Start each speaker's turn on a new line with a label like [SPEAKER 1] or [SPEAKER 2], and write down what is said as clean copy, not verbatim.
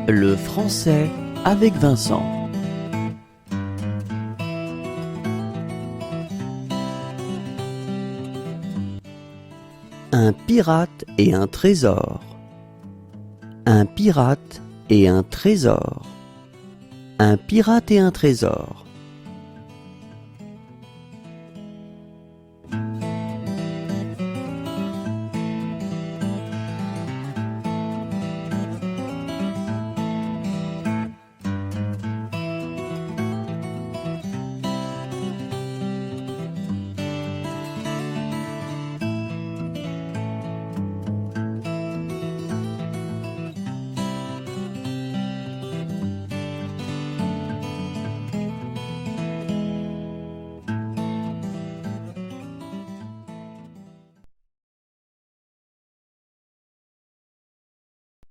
[SPEAKER 1] Le français avec Vincent. Un pirate et un trésor. Un pirate et un trésor. Un pirate et un trésor.